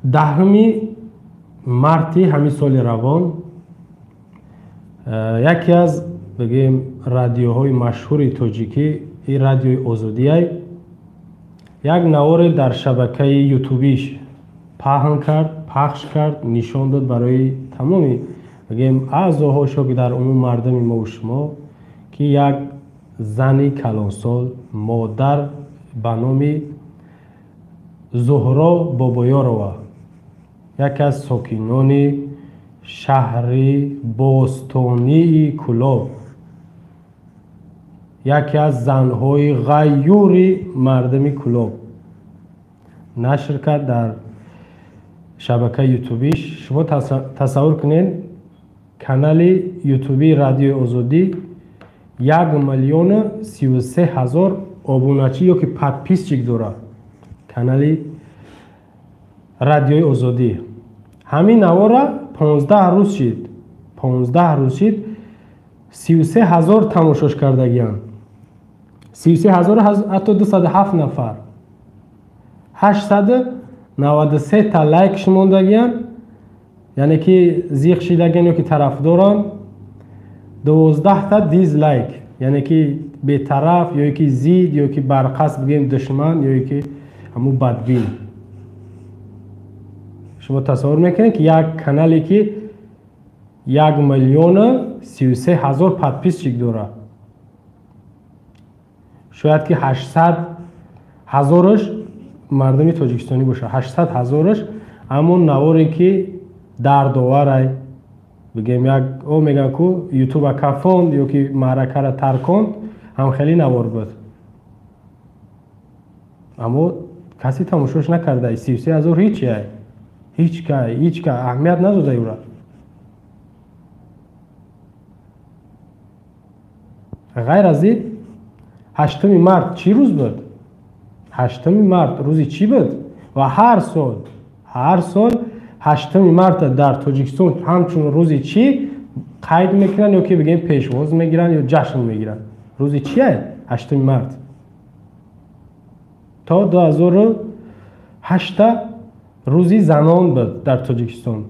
10 марти ҳамин соли равон яке аз бигем радиоҳои машҳури тоҷикӣ ин радиои Озодие як навори дар шабакаи ютубиш пахш кард, нишон дод барои тамоми бигем аъзоҳошо ки дар умум мардами мову шумо ки як зани калонсол модар ба номи Зуҳро Бобоёрова яке аз сокинони шаҳри бостонии Кӯлоб, яке аз занҳои ғайюри мардами Кӯлоб нашр кард дар шабакаи ютубиш. Шумо тасаввур кунед, канали ютуби радиои Озодӣ 1,33,000 обуначӣ ёки подписчик дорад. Канали радиои Озодӣ ҳамин навора 15 рӯз шид 33,000 тамошош кардагиянд. 33,000 ҳатто 207 нафар, 893 та лайкш мондагиянд, яъне ки зиқ шидагиянд ёки тарафдоранд, 12 та дизлайк, яъне ки бетараф ё ки зид ё ки барқасд бигем душман ё ки ҳамун бадбин. шумо тасаввур мекунед ки як канале ки 1,33,000 подписчик дорад, шояд ки 800,000-аш мардами тоҷикистонӣ бошад, 800,000-аш ҳамон наворе ки дардоварай бигем як мегӯянд ку ютуба кафонд ё ки маъракаро тарконд, ҳам хеле навор буд, аммо касе тамошош накарда. 33,000 ҳеч ка аҳамият надода юра. ғайр аз ин 8 март чӣ рӯз буд? 8 март рӯзи чӣ буд? Ва ҳар сол 8 марта дар Тоҷикистон ҳамчун рӯзи чӣ қайд мекунанд ё ки бигем пешвоз мегиранд ё ҷашн мегиранд. рӯзи чӣ 8 март? То 2008 рӯзи занон буд дар Тоҷикистон.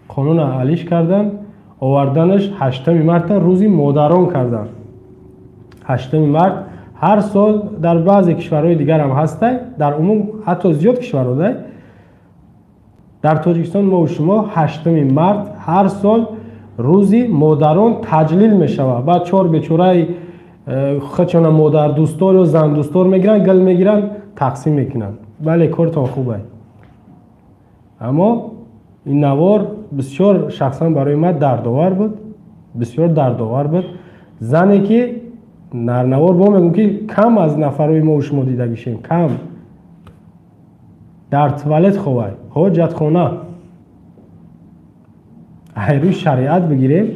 қонуна алиш кардан, оварданаш 8 марта рӯзи модарон кардан. 8 март ҳар сол дар баъзе кишварҳои дигар ҳам ҳастай, дар умум ҳатто зиёд кишварҳо дай. дар Тоҷикистон мо шумо 8 март ҳар сол рӯзи модарон таҷлил мешавад. баъд чор бечораи худшона модардӯстор ё зандӯстор мегиранд, гил мегиранд, тақсим мекунанд. бале, коритон хуб аст. аммо ин навор бисёр шахсан барои ман дардовар буд, бисёр дардовар буд. зане ки нарнавор бо мегӯм ки кам аз нафарои мо шумо дидагишем, кам дар туалет ховай, ҳоҷатхона, айрӯи шариат бигирем,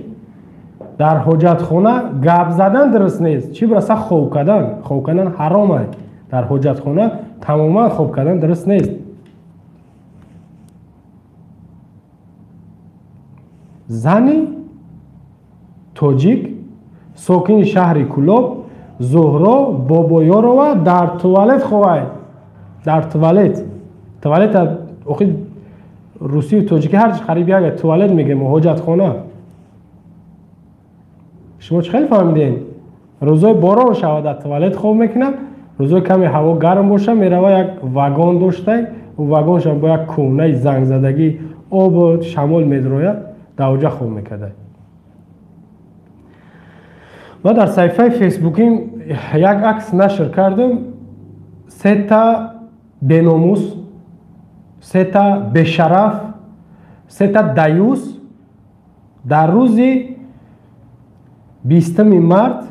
дар ҳоҷатхона гап задан дуруст нест, чӣ бираса хоб кардан. Хоб кардан ҳаром аст. дар ҳоҷатхона тамоман хоб кардан дуруст нест. зани тоҷик сокини шаҳри Кӯлоб Зуҳро Бобоёрова дар туалет ховай. дар туалет охи русию тоҷикӣ ҳарчи қариб як туалет мегӯем, ҳоҷатхона. шумо чӣ хел фаҳмидем? рӯзои борон шавад дар туалет хоб мекунад, рӯзои каме ҳаво гарм боша мерава як вагон доштай, ӯ вагоншам бо як кӯнаи зангзадагӣ обу шамол медрояд, дар оҷа хоб мекардай. ва дар саҳифаи фейсбуким як акс нашр кардам. 3 та беномус, 3 та бешараф, 3 та даюс дар рӯзи 20 март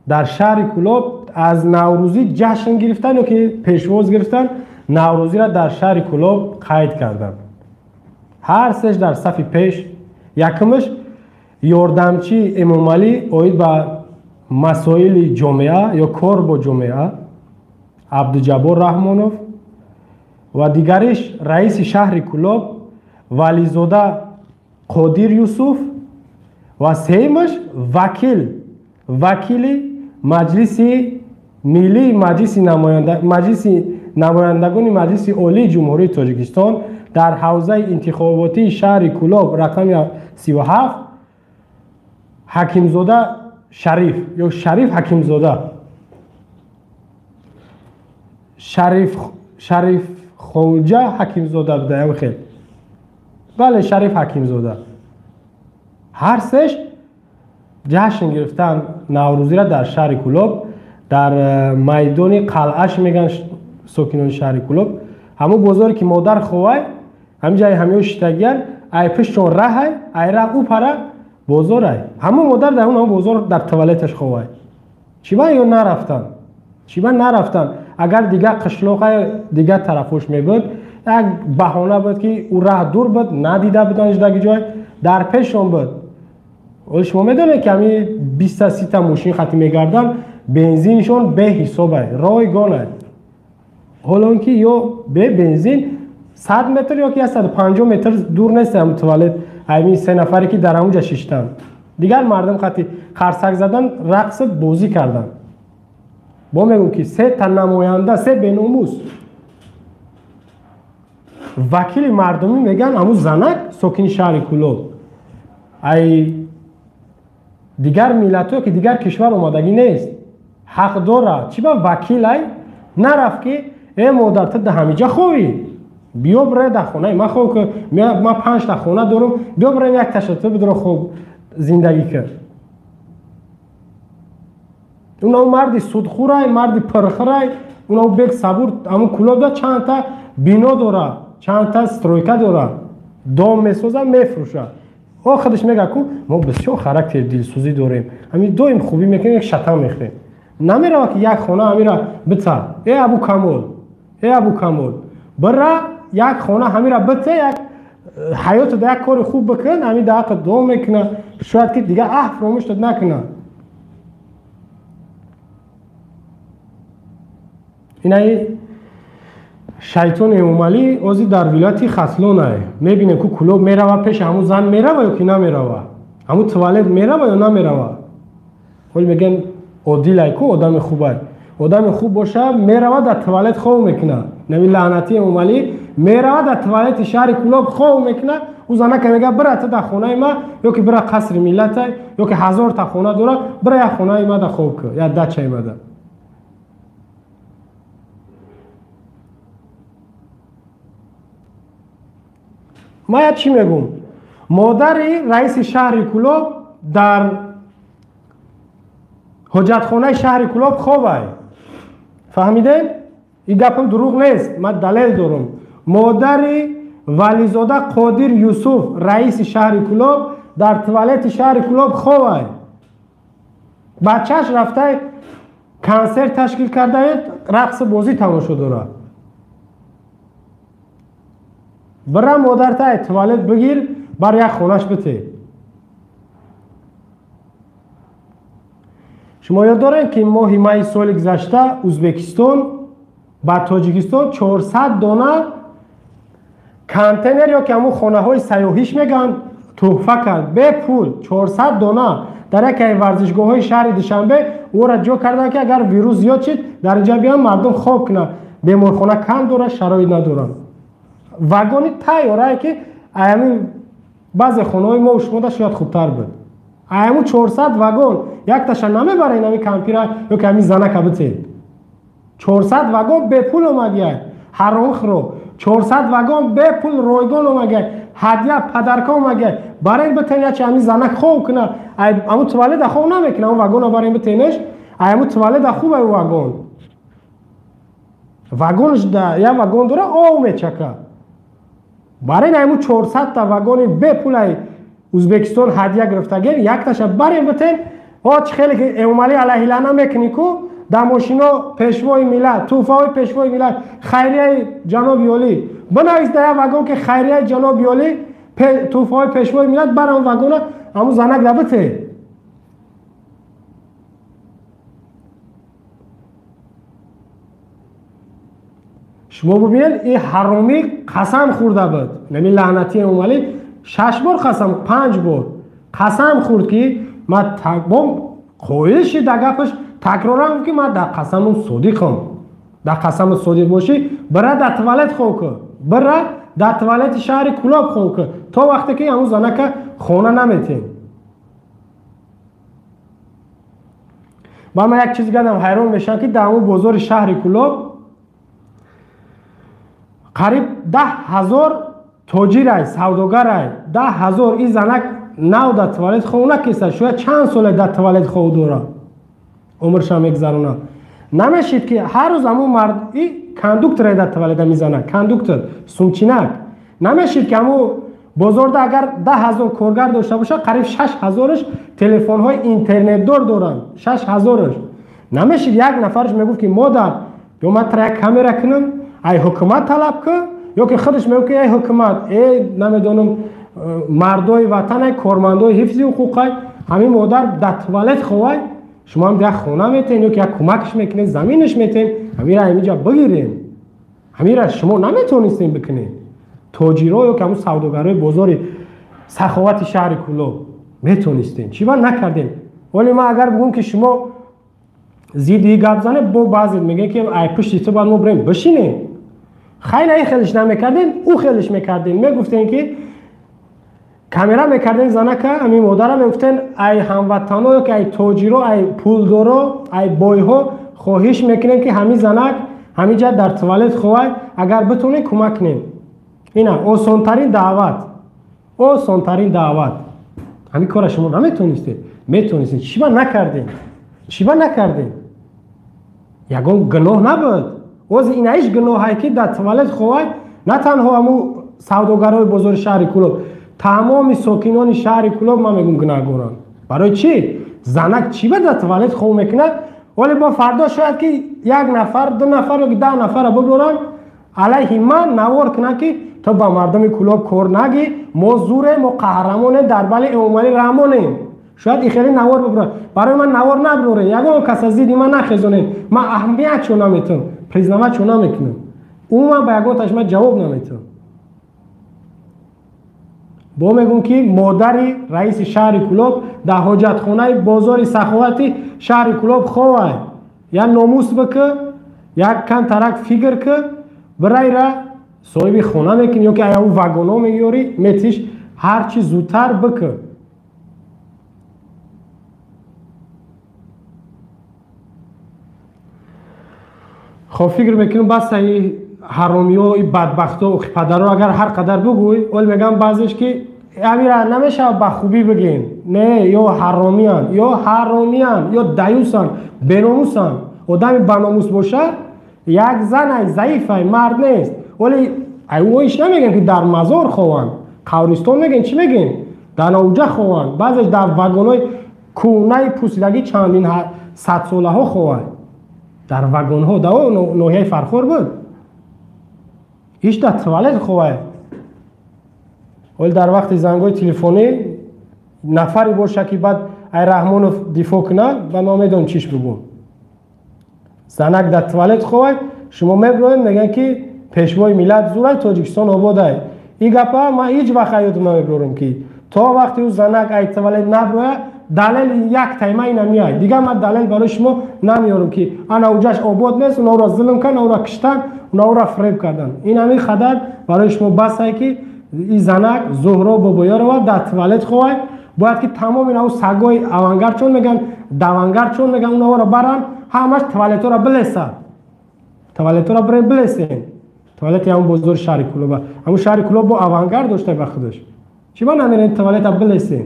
дар шаҳри Кӯлоб аз наврӯзӣ ҷашн гирифтан ё ки пешвоз гирифтан, наврӯзиро дар шаҳри Кӯлоб қайд карданд. ҳар сеш дар сафи пеш. якумаш ёрдамчии Эмомалӣ оид ба масоили ҷомеа ё кор бо ҷомеа Абдуҷаббор Раҳмонов ва дигариш раиси шаҳри Кӯлоб Вализода Қодир Юсуф ва сеюмаш вакили маҷлиси миллии маҷлиси намояндагони маҷлиси олии ҷумҳурии Тоҷикистон در حوزه انتخاباتی شهر کلوب رقم 37 حکیمزاده شریف یا شریف حکیمزاده شریف خوجه حکیمزاده بوده خیلی بله شریف حکیمزاده هر سش جشن گرفتن نوروزی را در شهر کلوب در میدان قلعهش میگن ساکنان شهر کلوب همون بازاری که مادر خواه همین جای همه شتگیان ای پشتون راه ای راه او پره بازار ای همون مادر در اون بازار در توالتش خواه چی با یا نرفتن چی با نرفتن اگر دیگه قشلاق دیگه طرفش میبود یک بهانه بود که او راه دور بود ندیده بودنش دیگه جای در پیشون بود ولی شما میدونید که همین 20 تا 30 تا ماشین خطی میگردن بنزینشون به حسابه رایگانه حالا اینکه یا به بنزین 100 متر یا که 150 متر دور نیست هم توالت همین 3 نفری که در اونجا شیشتن دیگر مردم خطی خرسک زدن رقص بازی کردن با میگم که 3 تا نماینده 3 بناموس وکیل مردمی میگن همون زنک ساکن شهر کلوب ای دیگر ملت که دیگر کشور اومدگی نیست حق داره چی با وکیل ای نرفت که ای مادر تو ده همینجا خوی بیا برای در خونه من خوب که من 5 تا خونه دارم بیا برای یک تشتت بدون خوب زندگی کرد اونا مردی سودخورای مردی پرخورای اونا بیگ صبور همون کلوب دا چند تا بینا داره چند تا استرویکا داره دام میسازه میفروشه او خودش میگه که ما بسیار خاراکتر دلسوزی داریم همین دویم خوبی میکنیم یک شطم میخوریم نمیره که یک خونه همیرا بتا ای ابو کمال برا یک خونه همیرا بتا یک حیات دا یک کار خوب بکن همین دا حق دوم میکنه شاید که دیگه فراموش داد نکنه اینای شیطان اومالی اوزی در ولایت خصلونه میبینه که کلوب میروه پیش همون زن میروه یا که نمیروه همون توالت میروه یا نمیروه ولی میگن عادل که آدم خوبه آدم خوب باشه میروه در توالت خوب میکنه نمی لعنتی اومالی میروه در توالت شهر کلوب خوب میکنه او زنه که میگه برای تو در خونه ما یا که برای قصر ملت یا که 1000 تا خونه داره برای خونه ما در خوب که یا ده چای بده ما یا چی میگم مادر رئیس شهر کلوب در حجتخانه شهر کلوب خوبه فهمیدین؟ این گپم دروغ نیست من دلیل دارم مادر ولیزاده قادر یوسف رئیس شهر کلوب در توالت شهر کلوب خوبه بچهش رفته کنسرت تشکیل کرده رقص بازی تماشا داره برای مادر تا توالت بگیر برای یک خونش بته شما یاد دارین که ماه می سال گذشته ازبکستان با تاجیکستان 400 دانه کانتینر یا که همون خانه های سیاحیش میگن تحفه کرد به پول 400 دانه در یک ورزشگاه های شهر دوشنبه او را جو کردن که اگر ویروس زیاد شد در اینجا بیان مردم خواب کنه بیمارخانه کم داره شرایط ندارن واگونی تیاره که ایمی بعضی خانه های ما و شما شاید خوبتر بود ایمو 400 واگن یک تاشا نمیبره این همی کمپیره یا که همی زنه کبته 400 واگن به پول اومده هر رو 400 واگن به پول رایگان اومده هدیه پدرکا اومده برای این بتینه چه همی زنه خوب کنه ایمو توالد خوب نمیکنه اون واگن رو برای این بتینش ایمو توالد خوبه واگن واگنش ده یا واگن داره او میچکه برای ایمو 400 تا واگن به پول ازبکستان هدیه گرفتگی یک تاشا برای بتین آج خیلی که اومالی علیه لعنه میکنی که در ماشینا پیشوای ملت توفای پیشوای ملت خیریه جناب یالی بنویس در واگن که خیریه جناب یالی توفای پیشوای ملت برای اون واگن همون زنک لبته شما ببینید این حرامی قسم خورده بود نمی لعنتی اومالی 6 بار قسم 5 بار قسم خورد که ما با قویش در گپش تکرارم که ما در قسم صادقم در قسم صادق باشی برای در توالت خوب کن برای در توالت شهر کلاب خون که تا وقتی که همون زنک خونه نمیتین. با من یک چیز گفتم حیران میشم که در همون بازار شهر کلاب قریب 10,000 تاجر سوداگر 10,000 این زنک نو در توالت خونه کیسه شاید چند ساله در توالت خود داره عمرش هم میگذرونه. نمیشید که هر روز همون مرد این کاندوکتر در توالت میزنه، کاندوکتر سومچینک. نمیشید که همون بازار ده اگر 10,000 کارگر داشته باشه قریب 6,000ش تلفن های اینترنت دارن. 6,000ش نمیشید یک نفرش میگفت که مادر یا من تر یک کامera کنم ای حکومت طلب که یا که خودش میگه که ای حکومت ای نمیدونم مردای وطن کارمندای حفظ حقوق همین مادر در توالت خوای شما هم در خونه میتین یا که یک کمکش میکنین زمینش میتین همین را اینجا بگیرین. همین را شما نمیتونستین بکنین. تاجرها یا که همون سوداگرای بازار سخاوت شهر کلاب میتونستین چی با نکردین. ولی ما اگر بگم که شما زیدی گپ زنه با بعضی میگه که ای پشت تو باید ما بریم بشینیم. خیلی ای خیلیش نمیکردین او خیلیش میکردین. میگفتین که کامera میکردین زنه که همین مادر میگفتین ای هموطنا یا که ای تاجرها ای پولدارا ای بایها خواهش میکنین که همین زنک همین جا در توالت خواه اگر بتونین کمک کنین. اینا آسانترین دعوت همین کار شما نمیتونستید. میتونستید چی با نکردین یکون گناه نبود. از این ایش گناه هایی که در توالت خواه نه تنها همون سوداگرای بازار شهر کلاب تمام ساکنان شهر کلاب ما میگم گناهگارن. برای چی؟ زنک چی به در توالت خواه میکنه ولی با فردا شاید که یک نفر 2 نفر یا 10 نفر بگورن علیه من نوار کنه که تو با مردم کلاب کار نگی ما زوره ما قهرمانه در بله امومالی رحمانیم. شاید این خیلی نوار ببرن برای من نوار نبروره یکم کس از دیدی من نخیزونیم من اهمیت چون نمیتونم پریزنامه چون نمیکنم اون من با یکم تشمه جواب نمیتونم. با میگم که مادری رئیس شهر کلاب در حاجت خانه بازار سخاوتی شهر کلاب خواه یا ناموس بکه یک کم ترک فکر که برای را صاحب خانه میکنی یا که اون واگونا میگیری میتیش هر چی زودتر بکه. خب فکر میکنم بس ای حرامی ها ای بدبخت ها و پدر ها اگر هر قدر بگوی اول میگم بعضیش که امیره نمیشه به خوبی بگین نه یا حرامیان یا دیوسان بناموسان. آدمی بناموس باشه یک زن ضعیفه مرد نیست ولی ایوهایش نمیگن که در مزار خوان قبرستان میگن چی میگن در اوجه خوان بعضش در واگنای کونه پوسیدگی چندین 100 ساله ها خوان در واگن ها در نوحیه فرخور بود ایش در توالت خواه ولی در وقت زنگای تلفنی نفری باشه که بعد ای رحمان رو دفاع کنه و ما میدونم چیش بگم زنک در توالت خواه شما میبرویم میگن که پیشوای ملت زوره تاجیکستان آباده این گپا ما هیچ وقت یادم نمیبرم که تا وقتی او زنک ای توالت نبروه دلیل یک تایمه این نمیاد دیگه من دلیل برای شما نمیارم که انا اوجاش آباد نیست اونا را ظلم کردن اونا را کشتن اونا را فریب کردن. این همین خدر برای شما بس است که این زنک زهرا بابایا رو در توالت خواه باید که تمام اینا سگای اوانگر چون میگن دوانگر چون میگن اونا را برن همش توالت را بلسن توالت را برای بلسن توالت همون بازار شهر کلوب همون شهر کلوب با اوانگر داشته به خودش چی با نمیرین توالت را بلسن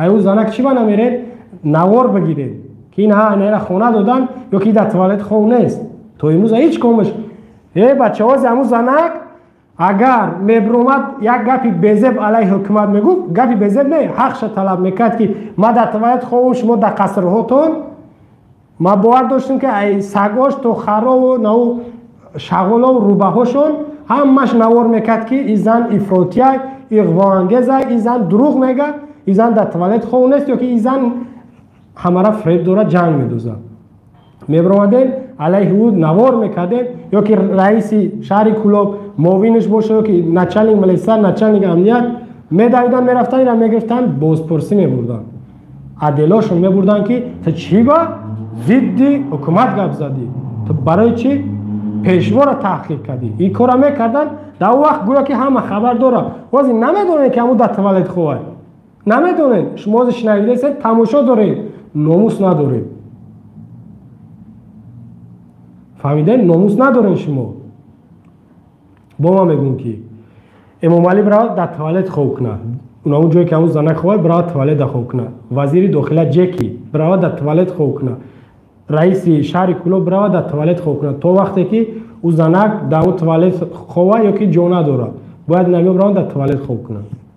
ایو زنک چی با نمیرین نوار بگیرین که این ها اینا خونه دادن یا که در توالت خونه نیست تو امروز هیچ کمش ای بچه ها همون زنک اگر میبرومد یک گپی بزب علیه حکومت میگو گپی بزب نه حقش طلب میکرد که ما در توالت خواه شما در قصرهاتون ما باور داشتیم که ای سگاش تو خرا و نو شغلا و روبه هاشون همش نوار میکرد که این زن افراطیه اغواانگیزه این زن دروغ میگه این زن در توالت خواه نیست یا که این زن همه را فریب داره جنگ میدوزه میبرومدین علیه او نوار میکردین یا که رئیس شهر کلاب معاونش باشه یا که نچلنگ ملیسر نچلنگ امنیت میدویدن میرفتن اینا میگرفتن بازپرسی میبردن عدلاشون میبردن که تو چی با ضد حکومت گپ زدی تو برای چی пешво ро таҳқиқ кардӣ. Ин кора мекардан дар вақт гӯё ки ҳама хабар дора. Бози намедонед ки ҳаму дар туалет ховад. Намедонед. Шумо ози шунавидаед, тамошо доред, номус надоред. фаҳмидед? Номус надоред шумо. Бо ман мегӯм ки Эмомалӣ бирава дар туалет хоб кунад. Онамо ҷое ки ҳамун занак ховад, бирава туалет дар хоб кунад. Вазири дохила Ҷеки бирава дар туалет хоб кунад. раиси шаҳри Кӯло бирава дар туалет хоб кунад. То вақте ки ӯ занак дар ӯ туалет хова ё ки ҷо надорад. Бояд инамиё бирава дар туалет хоб кунад.